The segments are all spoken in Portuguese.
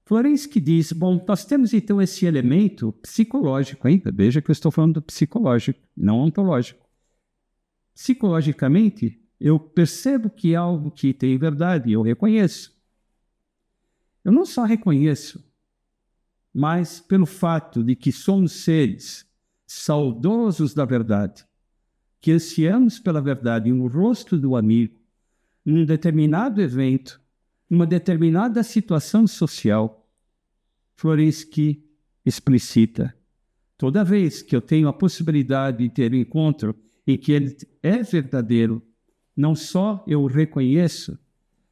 Florensky diz, bom, nós temos então esse elemento psicológico ainda. Veja que eu estou falando do psicológico, não ontológico. Psicologicamente, eu percebo que é algo que tem verdade, eu reconheço. Eu não só reconheço, mas pelo fato de que somos seres saudosos da verdade, que ansiamos pela verdade no rosto do amigo, num determinado evento, numa determinada situação social, Florensky explicita: toda vez que eu tenho a possibilidade de ter um encontro em que ele é verdadeiro, não só eu o reconheço,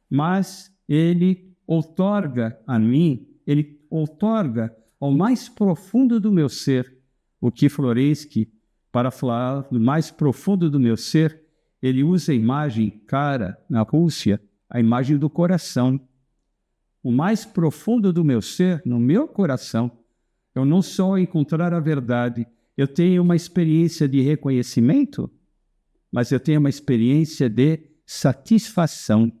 mas ele outorga a mim, ele outorga ao mais profundo do meu ser, o que Florensky, para falar do mais profundo do meu ser, ele usa a imagem cara na Rússia, a imagem do coração. O mais profundo do meu ser, no meu coração, eu não só encontrar a verdade, eu tenho uma experiência de reconhecimento, mas eu tenho uma experiência de satisfação,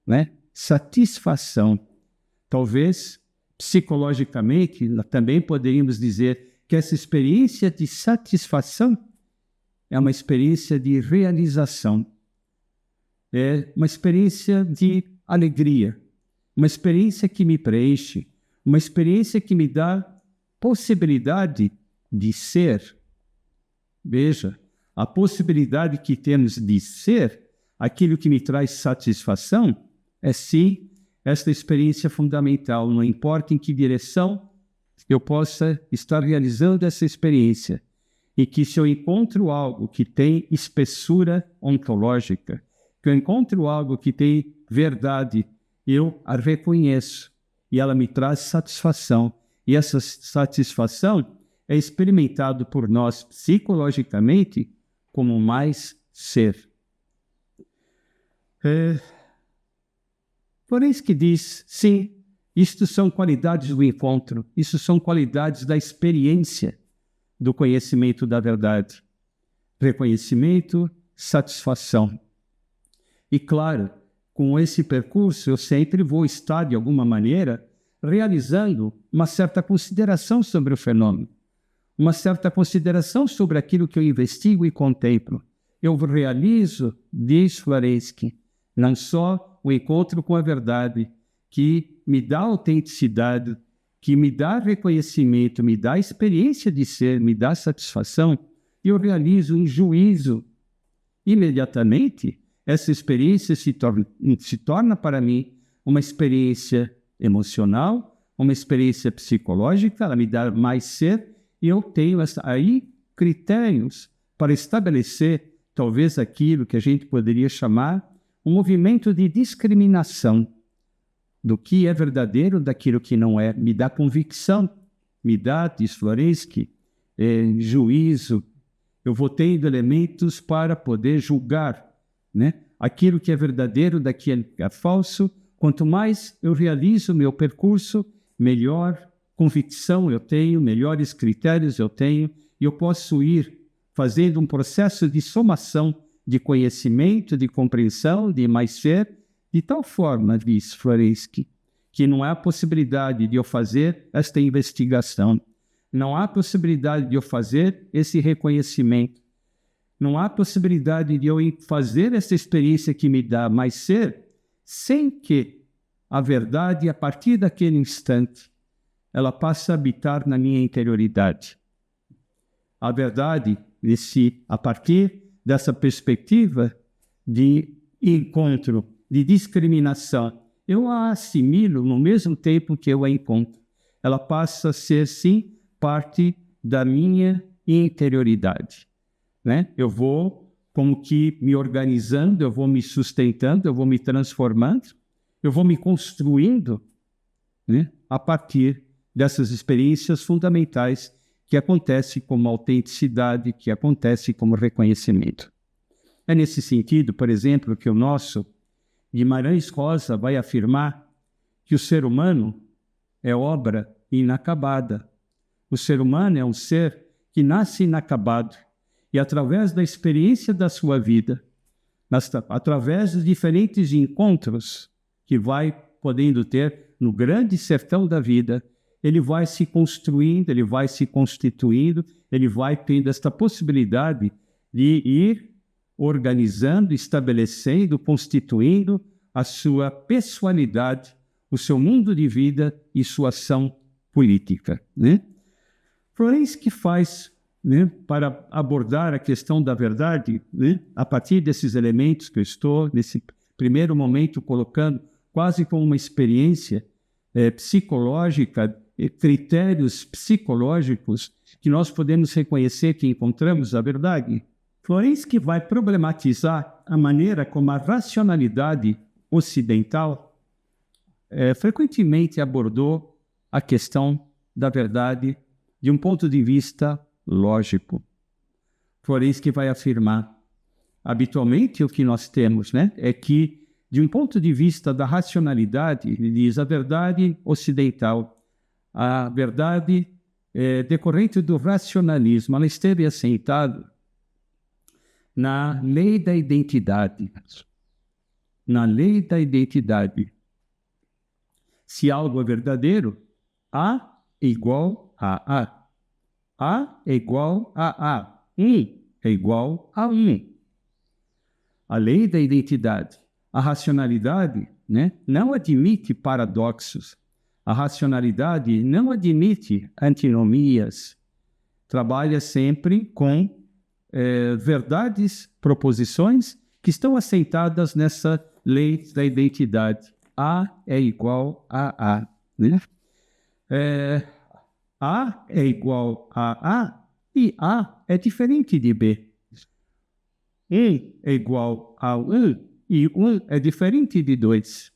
né? Satisfação. Talvez, psicologicamente, também poderíamos dizer que essa experiência de satisfação é uma experiência de realização, é uma experiência de alegria, uma experiência que me preenche, uma experiência que me dá possibilidade de ser. Veja, a possibilidade que temos de ser aquilo que me traz satisfação é sim esta experiência fundamental, não importa em que direção eu possa estar realizando essa experiência, e que se eu encontro algo que tem espessura ontológica, que eu encontro algo que tem verdade, eu a reconheço e ela me traz satisfação. E essa satisfação é experimentada por nós psicologicamente como mais ser. Florensky diz, sim, isto são qualidades do encontro, isso são qualidades da experiência do conhecimento da verdade. Reconhecimento, satisfação. E claro, com esse percurso eu sempre vou estar, de alguma maneira, realizando uma certa consideração sobre o fenômeno, uma certa consideração sobre aquilo que eu investigo e contemplo. Eu realizo, diz Florensky, não só o encontro com a verdade, que me dá autenticidade, que me dá reconhecimento, me dá experiência de ser, me dá satisfação, e eu realizo em juízo. Imediatamente, essa experiência se torna para mim uma experiência emocional, uma experiência psicológica, ela me dá mais ser, e eu tenho aí critérios para estabelecer talvez aquilo que a gente poderia chamar um movimento de discriminação do que é verdadeiro, daquilo que não é. Me dá convicção, me dá, diz Florensky, juízo. Eu vou tendo elementos para poder julgar, né? Aquilo que é verdadeiro, daquilo que é falso. Quanto mais eu realizo o meu percurso, melhor convicção eu tenho, melhores critérios eu tenho, e eu posso ir fazendo um processo de somação de conhecimento, de compreensão, de mais ser, de tal forma, diz Florensky, que não há possibilidade de eu fazer esta investigação, não há possibilidade de eu fazer esse reconhecimento, não há possibilidade de eu fazer essa experiência que me dá mais ser, sem que a verdade, a partir daquele instante, ela passe a habitar na minha interioridade. A verdade, a partir dessa perspectiva de encontro, de discriminação, eu a assimilo no mesmo tempo que eu a encontro. Ela passa a ser, sim, parte da minha interioridade, né? Eu vou como que me organizando, eu vou me sustentando, eu vou me transformando, eu vou me construindo, né? A partir dessas experiências fundamentais que acontecem como autenticidade, que acontecem como reconhecimento. É nesse sentido, por exemplo, que o nosso Guimarães Rosa vai afirmar que o ser humano é obra inacabada. O ser humano é um ser que nasce inacabado e, através da experiência da sua vida, através dos diferentes encontros que vai podendo ter no grande sertão da vida, ele vai se construindo, ele vai se constituindo, ele vai tendo esta possibilidade de ir organizando, estabelecendo, constituindo a sua pessoalidade, o seu mundo de vida e sua ação política, né? Florensky faz, né, para abordar a questão da verdade, né, a partir desses elementos que eu estou, nesse primeiro momento, colocando quase como uma experiência psicológica, critérios psicológicos que nós podemos reconhecer que encontramos a verdade. Florensky vai problematizar a maneira como a racionalidade ocidental frequentemente abordou a questão da verdade de um ponto de vista lógico. Florensky vai afirmar, habitualmente o que nós temos, né, é que, de um ponto de vista da racionalidade, ele diz a verdade ocidental, a verdade decorrente do racionalismo, ela esteve assentada na lei da identidade. Na lei da identidade. Se algo é verdadeiro, A é igual a A. A é igual a A. É igual a 1. A lei da identidade. A racionalidade, né, não admite paradoxos. A racionalidade não admite antinomias. Trabalha sempre com verdades, proposições que estão assentadas nessa lei da identidade. A é igual a A. Né? A é igual a A e A é diferente de B. 1 é igual a 1 e 1 é diferente de 2.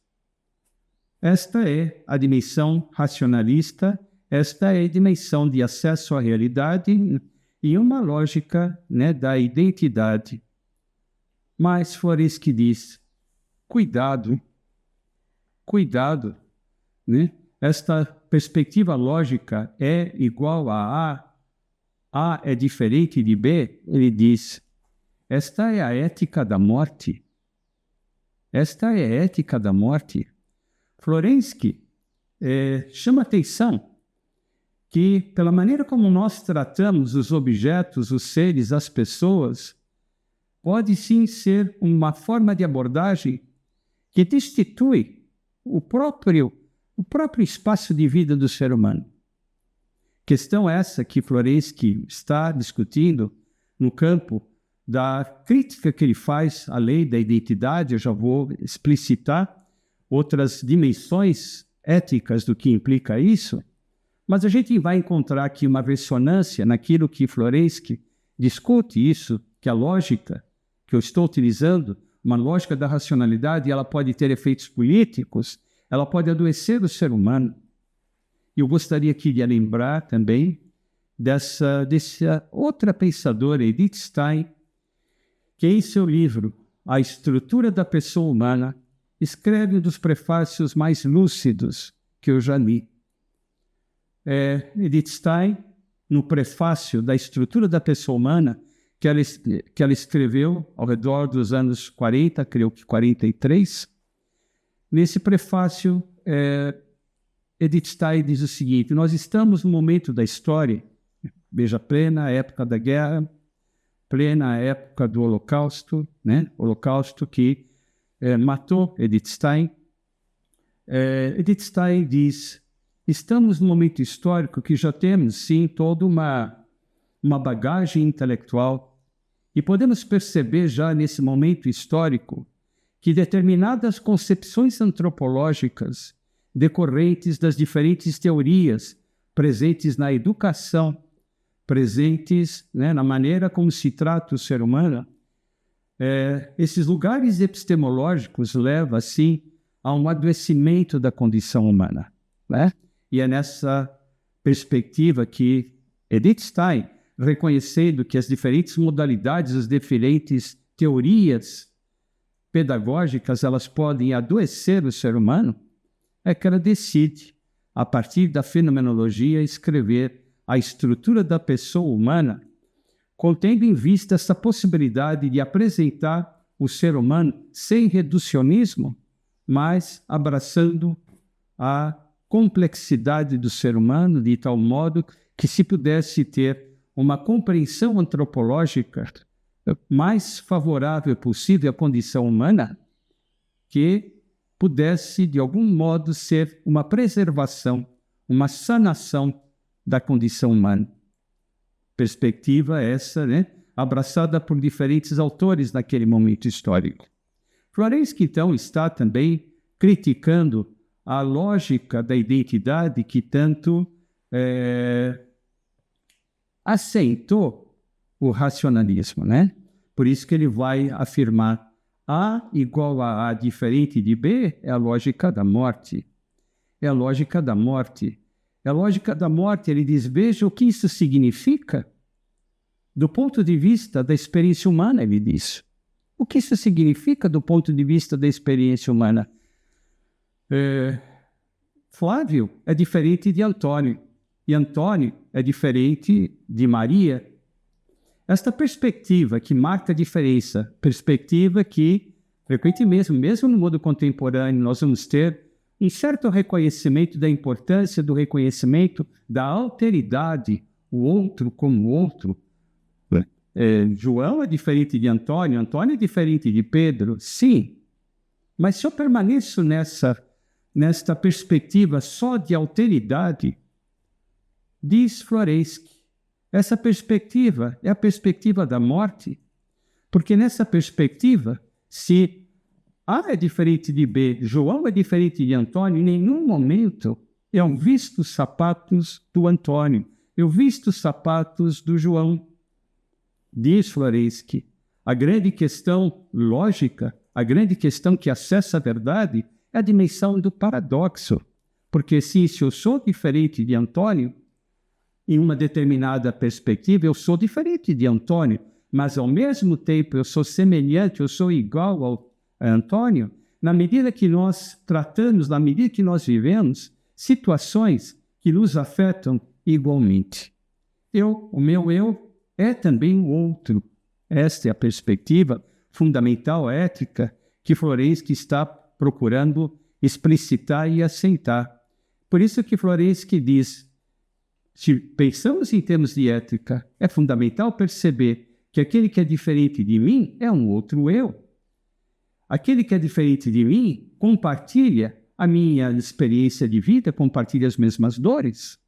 Esta é a dimensão racionalista, esta é a dimensão de acesso à realidade e uma lógica, né, da identidade. Mas Florensky diz, cuidado, né? Esta perspectiva lógica é igual a A é diferente de B, ele diz, esta é a ética da morte. Esta é a ética da morte. Florensky chama atenção que, pela maneira como nós tratamos os objetos, os seres, as pessoas, pode sim ser uma forma de abordagem que destitui o próprio espaço de vida do ser humano. Questão essa que Florensky está discutindo no campo da crítica que ele faz à lei da identidade. Eu já vou explicitar outras dimensões éticas do que implica isso, mas a gente vai encontrar aqui uma ressonância naquilo que Florensky discute isso, que a lógica que eu estou utilizando, uma lógica da racionalidade, ela pode ter efeitos políticos, ela pode adoecer o ser humano. E eu gostaria aqui de lembrar também dessa outra pensadora, Edith Stein, que em seu livro A Estrutura da Pessoa Humana, escreve um dos prefácios mais lúcidos que eu já li. Edith Stein, no prefácio da Estrutura da Pessoa Humana, que ela escreveu ao redor dos anos 40, creio que 43, nesse prefácio, Edith Stein diz o seguinte, nós estamos no momento da história, veja, plena época da guerra, plena época do Holocausto, né? Holocausto que matou Edith Stein. Edith Stein diz, estamos num momento histórico que já temos, sim, toda uma bagagem intelectual e podemos perceber já nesse momento histórico que determinadas concepções antropológicas decorrentes das diferentes teorias presentes na educação, presentes, né, na maneira como se trata o ser humano, esses lugares epistemológicos levam, assim, a um adoecimento da condição humana, né? E é nessa perspectiva que Edith Stein, reconhecendo que as diferentes modalidades, as diferentes teorias pedagógicas, elas podem adoecer o ser humano, é que ela decide, a partir da fenomenologia, escrever a estrutura da pessoa humana, contendo em vista essa possibilidade de apresentar o ser humano sem reducionismo, mas abraçando a complexidade do ser humano de tal modo que se pudesse ter uma compreensão antropológica mais favorável possível à condição humana, que pudesse, de algum modo, ser uma preservação, uma sanação da condição humana. Perspectiva essa, abraçada por diferentes autores naquele momento histórico. Florenski, então, está também criticando a lógica da identidade que tanto aceitou o racionalismo, Por isso que ele vai afirmar A igual a A diferente de B é a lógica da morte. É a lógica da morte. É a lógica da morte, ele diz, veja o que isso significa do ponto de vista da experiência humana, ele diz. O que isso significa do ponto de vista da experiência humana? Flávio é diferente de Antônio, e Antônio é diferente de Maria. Esta perspectiva que marca a diferença, perspectiva que, frequentemente, mesmo no mundo contemporâneo, nós vamos ter um certo reconhecimento da importância do reconhecimento da alteridade, o outro como outro. João é diferente de Antônio, Antônio é diferente de Pedro, sim. Mas se eu permaneço nesta perspectiva só de alteridade, diz Florenski, essa perspectiva é a perspectiva da morte, porque nessa perspectiva, se A é diferente de B, João é diferente de Antônio, em nenhum momento eu visto os sapatos do Antônio, eu visto os sapatos do João. Diz Florenski, a grande questão lógica, a grande questão que acessa a verdade é a dimensão do paradoxo. Porque se eu sou diferente de Antônio, em uma determinada perspectiva, eu sou diferente de Antônio, mas ao mesmo tempo eu sou semelhante, eu sou igual a Antônio, na medida que nós tratamos, na medida que nós vivemos, situações que nos afetam igualmente. O meu eu, é também o outro. Esta é a perspectiva fundamental ética que Florenski está procurando explicitar e aceitar. Por isso que Florenski diz, se pensamos em termos de ética, é fundamental perceber que aquele que é diferente de mim é um outro eu. Aquele que é diferente de mim compartilha a minha experiência de vida, compartilha as mesmas dores.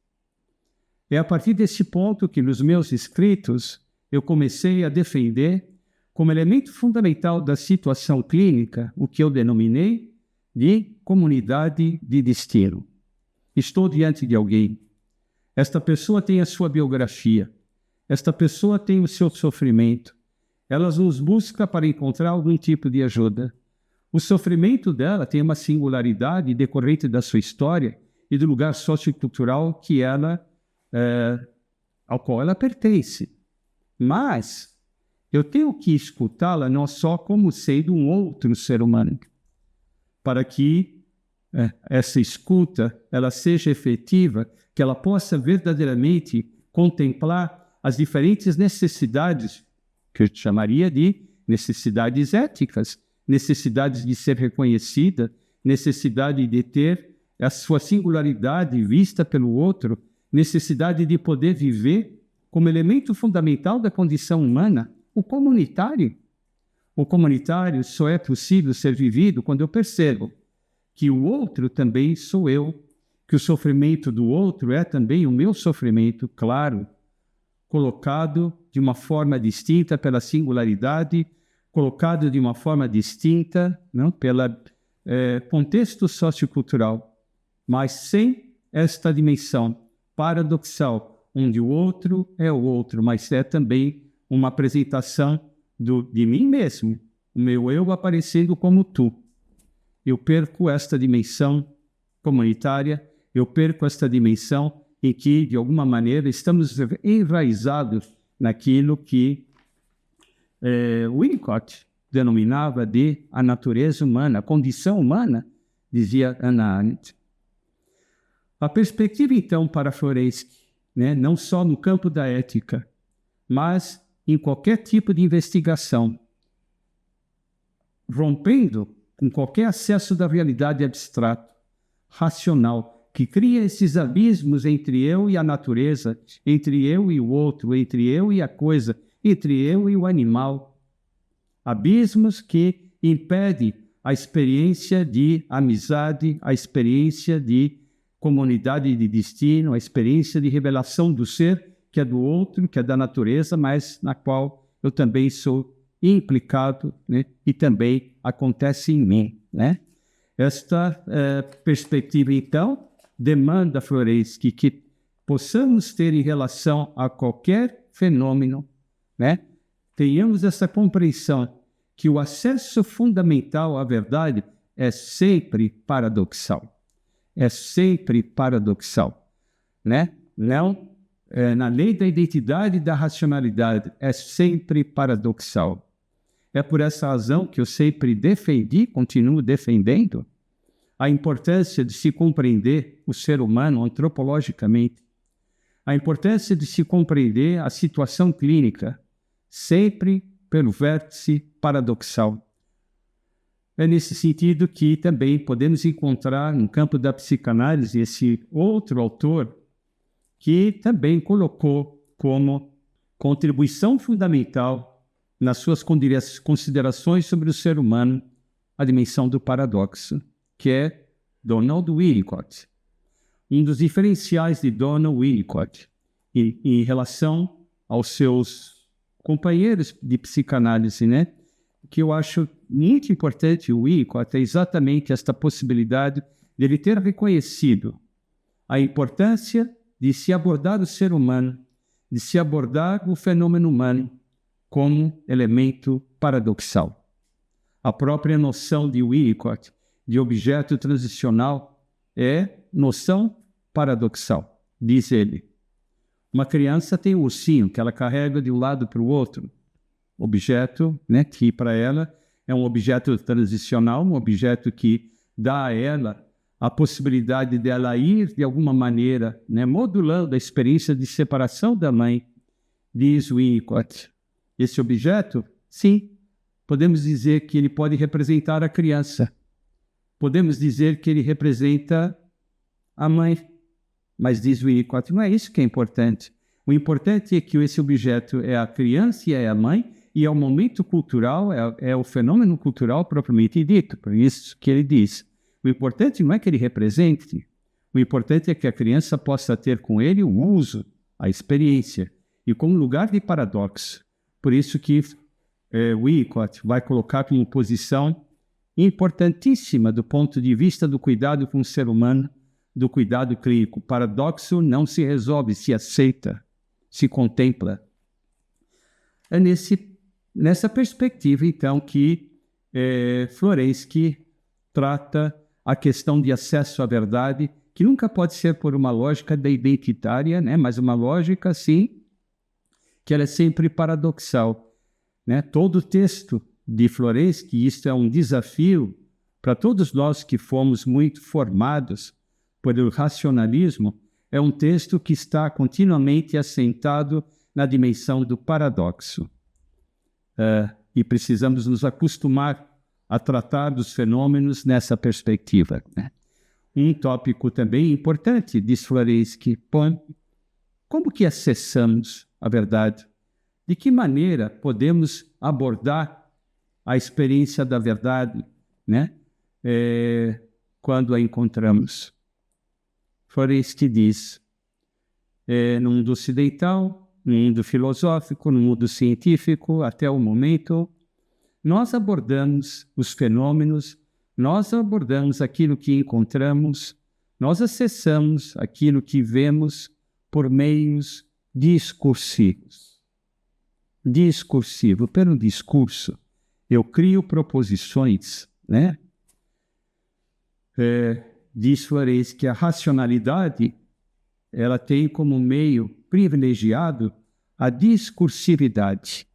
É a partir desse ponto que, nos meus escritos, eu comecei a defender, como elemento fundamental da situação clínica, o que eu denominei de comunidade de destino. Estou diante de alguém. Esta pessoa tem a sua biografia. Esta pessoa tem o seu sofrimento. Ela nos busca para encontrar algum tipo de ajuda. O sofrimento dela tem uma singularidade decorrente da sua história e do lugar sociocultural ao qual ela pertence. Mas eu tenho que escutá-la não só como sendo um outro ser humano, para que essa escuta ela seja efetiva, que ela possa verdadeiramente contemplar as diferentes necessidades, que eu chamaria de necessidades éticas, necessidades de ser reconhecida, necessidade de ter a sua singularidade vista pelo outro, necessidade de poder viver como elemento fundamental da condição humana, o comunitário. O comunitário só é possível ser vivido quando eu percebo que o outro também sou eu, que o sofrimento do outro é também o meu sofrimento, claro, colocado de uma forma distinta pela singularidade, colocado de uma forma distinta, não, pelo contexto sociocultural, mas sem esta dimensão paradoxal, onde o outro é o outro, mas é também uma apresentação de mim mesmo, o meu eu aparecendo como tu. Eu perco esta dimensão comunitária, eu perco esta dimensão em que, de alguma maneira, estamos enraizados naquilo que Winnicott denominava de a natureza humana, a condição humana, dizia Hannah Arendt. A perspectiva, então, para Florenski, não só no campo da ética, mas em qualquer tipo de investigação, rompendo com qualquer acesso da realidade abstrata, racional, que cria esses abismos entre eu e a natureza, entre eu e o outro, entre eu e a coisa, entre eu e o animal. Abismos que impedem a experiência de amizade, a experiência de comunidade de destino, a experiência de revelação do ser, que é do outro, que é da natureza, mas na qual eu também sou implicado, né? E também acontece em mim, né? Esta perspectiva, então, demanda, Floresky, que possamos ter em relação a qualquer fenômeno, né? Tenhamos essa compreensão que o acesso fundamental à verdade é sempre paradoxal. É sempre paradoxal, né? Não, na lei da identidade e da racionalidade, é sempre paradoxal. É por essa razão que eu sempre defendi, continuo defendendo, a importância de se compreender o ser humano antropologicamente, a importância de se compreender a situação clínica, sempre pelo vértice paradoxal. É nesse sentido que também podemos encontrar no campo da psicanálise esse outro autor que também colocou como contribuição fundamental nas suas considerações sobre o ser humano a dimensão do paradoxo, que é Donald Winnicott. Um dos diferenciais de Donald Winnicott em relação aos seus companheiros de psicanálise, né? Que eu acho muito importante o Winnicott é exatamente esta possibilidade de ele ter reconhecido a importância de se abordar o ser humano, de se abordar o fenômeno humano como elemento paradoxal. A própria noção de Winnicott de objeto transicional é noção paradoxal, diz ele. Uma criança tem um ursinho que ela carrega de um lado para o outro, objeto, né, que para ela é um objeto transicional, um objeto que dá a ela a possibilidade dela ir, de alguma maneira, né, modulando a experiência de separação da mãe, diz Winnicott. Esse objeto, sim, podemos dizer que ele pode representar a criança. Podemos dizer que ele representa a mãe. Mas diz Winnicott, não é isso que é importante. O importante é que esse objeto é a criança e é a mãe, e é o momento cultural, é o fenômeno cultural propriamente dito. Por isso que ele diz, o importante não é que ele represente, o importante é que a criança possa ter com ele o uso, a experiência, e como lugar de paradoxo. Por isso que Winnicott vai colocar como posição importantíssima do ponto de vista do cuidado com o ser humano, do cuidado clínico. O paradoxo não se resolve, se aceita, se contempla. É nessa perspectiva, então, que Floresky trata a questão de acesso à verdade, que nunca pode ser por uma lógica da identitária, né? Mas uma lógica, sim, que ela é sempre paradoxal, né? Todo o texto de Floresky, isto é um desafio para todos nós que fomos muito formados pelo racionalismo, é um texto que está continuamente assentado na dimensão do paradoxo. E precisamos nos acostumar a tratar dos fenômenos nessa perspectiva, né? Um tópico também importante, diz Floresky, como que acessamos a verdade? De que maneira podemos abordar a experiência da verdade, né? Quando a encontramos? Floresky diz, no mundo ocidental, no mundo filosófico, no mundo científico, até o momento, nós abordamos os fenômenos, nós abordamos aquilo que encontramos, nós acessamos aquilo que vemos por meios discursivos. Discursivo, pelo discurso, eu crio proposições, né? Diz Floresky que a racionalidade ela tem como meio privilegiado a discursividade.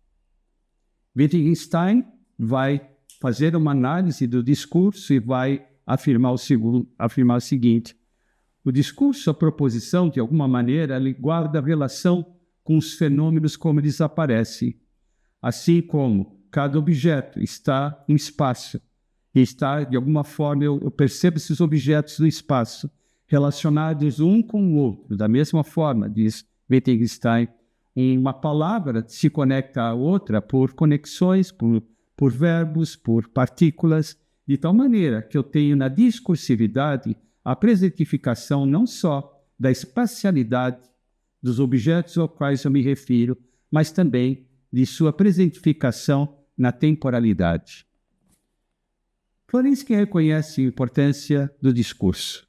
Wittgenstein vai fazer uma análise do discurso e vai afirmar o seguinte: o discurso, a proposição, de alguma maneira, ele guarda a relação com os fenômenos como eles aparecem, assim como cada objeto está em espaço E está, de alguma forma, eu percebo esses objetos do espaço relacionados um com o outro. Da mesma forma, diz Wittgenstein, uma palavra se conecta à outra por conexões, por verbos, por partículas, de tal maneira que eu tenho na discursividade a presentificação não só da espacialidade dos objetos aos quais eu me refiro, mas também de sua presentificação na temporalidade. Florensky reconhece a importância do discurso.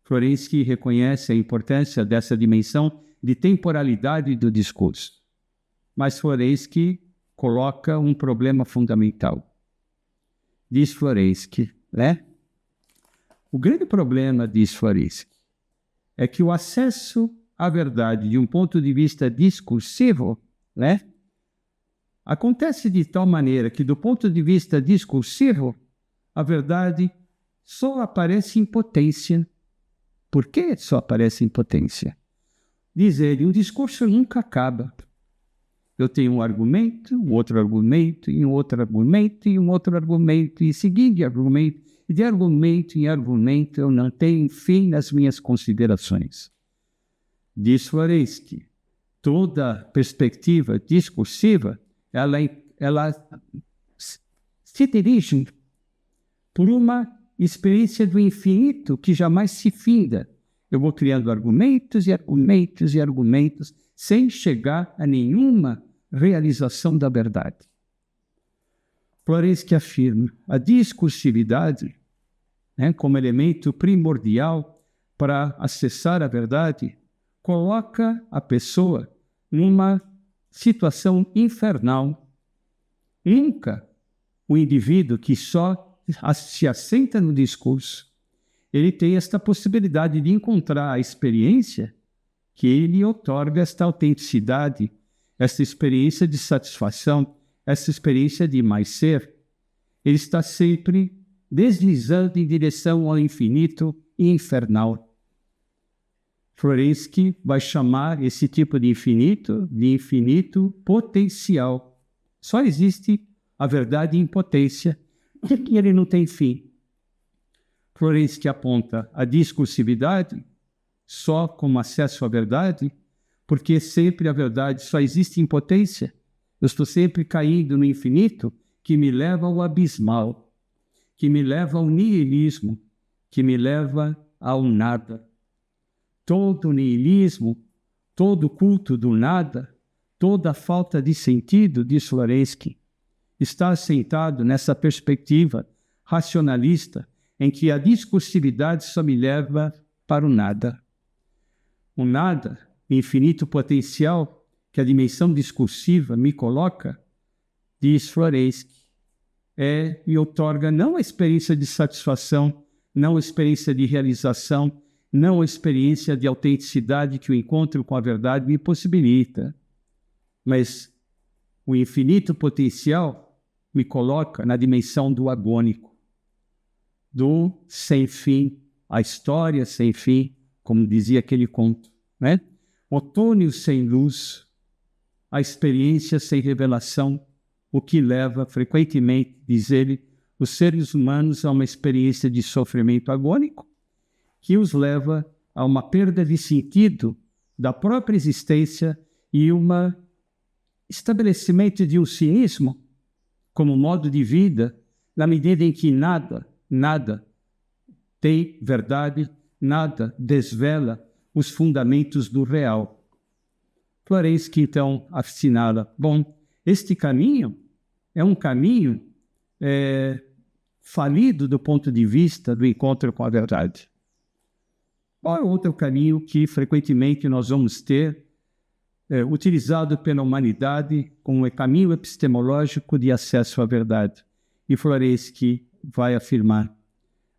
Florensky reconhece a importância dessa dimensão de temporalidade do discurso. Mas Florensky coloca um problema fundamental. Diz Florensky, né? O grande problema, diz Florensky, é que o acesso à verdade de um ponto de vista discursivo, né, acontece de tal maneira que, do ponto de vista discursivo, a verdade só aparece em potência. Por que só aparece em potência? Diz ele, o discurso nunca acaba. Eu tenho um argumento, um outro argumento, e um outro argumento, e um outro argumento, e seguindo argumento, e de argumento em argumento eu não tenho fim nas minhas considerações. Diz Florensky, toda perspectiva discursiva, ela se dirige por uma experiência do infinito que jamais se finda. Eu vou criando argumentos e argumentos e argumentos sem chegar a nenhuma realização da verdade. Florensky afirma a discursividade, né, como elemento primordial para acessar a verdade, coloca a pessoa numa situação infernal. Nunca o indivíduo que só se assenta no discurso, ele tem esta possibilidade de encontrar a experiência que ele otorga esta autenticidade, esta experiência de satisfação, essa experiência de mais ser. Ele está sempre deslizando em direção ao infinito e infernal. Florensky vai chamar esse tipo de infinito potencial. Só existe a verdade em potência, e ele não tem fim. Florensky aponta a discursividade só como acesso à verdade, porque sempre a verdade só existe em potência. Eu estou sempre caindo no infinito, que me leva ao abismal, que me leva ao niilismo, que me leva ao nada. Todo niilismo, todo culto do nada, toda falta de sentido, diz Florensky, está assentado nessa perspectiva racionalista em que a discursividade só me leva para o nada. O nada, infinito potencial que a dimensão discursiva me coloca, diz Florensky, me outorga não a experiência de satisfação, não a experiência de realização, não a experiência de autenticidade que o encontro com a verdade me possibilita, mas o infinito potencial me coloca na dimensão do agônico, do sem fim, a história sem fim, como dizia aquele conto, né? Outono sem luz, a experiência sem revelação, o que leva frequentemente, diz ele, os seres humanos a uma experiência de sofrimento agônico, que os leva a uma perda de sentido da própria existência e um estabelecimento de um cinismo como modo de vida, na medida em que nada tem verdade, nada desvela os fundamentos do real. Florensky, então, assinala, este caminho é um caminho falido do ponto de vista do encontro com a verdade. Qual é outro caminho que frequentemente nós vamos ter utilizado pela humanidade como caminho epistemológico de acesso à verdade? E Florensky vai afirmar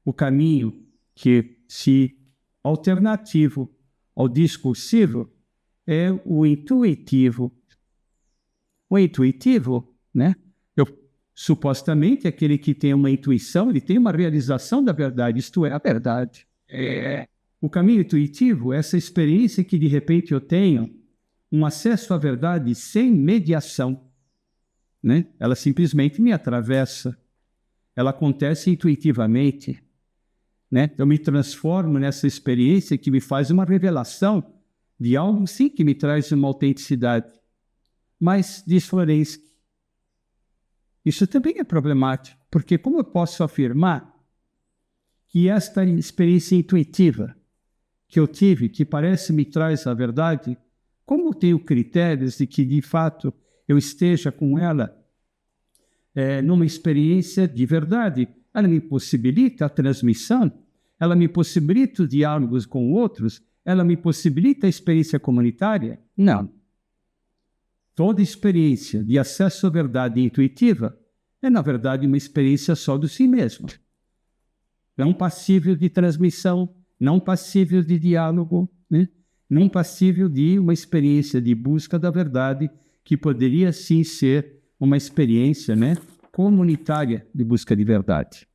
o caminho que, se alternativo ao discursivo, é o intuitivo. O intuitivo, né? Supostamente, aquele que tem uma intuição, ele tem uma realização da verdade, isto é, a verdade. O caminho intuitivo é essa experiência que, de repente, eu tenho um acesso à verdade sem mediação, né? Ela simplesmente me atravessa. ela acontece intuitivamente, né? Eu me transformo nessa experiência que me faz uma revelação de algo, sim, que me traz uma autenticidade. Mas, diz Florensky, isso também é problemático, porque como eu posso afirmar que esta experiência intuitiva que eu tive, que parece me traz a verdade, como eu tenho critérios de que, de fato, eu esteja com ela numa experiência de verdade? Ela me possibilita a transmissão, ela me possibilita os diálogos com outros, ela me possibilita a experiência comunitária? Não. Toda experiência de acesso à verdade intuitiva é, na verdade, uma experiência só de si mesmo. Não passível de transmissão, não passível de diálogo, né? Não passível de uma experiência de busca da verdade, que poderia sim ser uma experiência, né, comunitária de busca de verdade.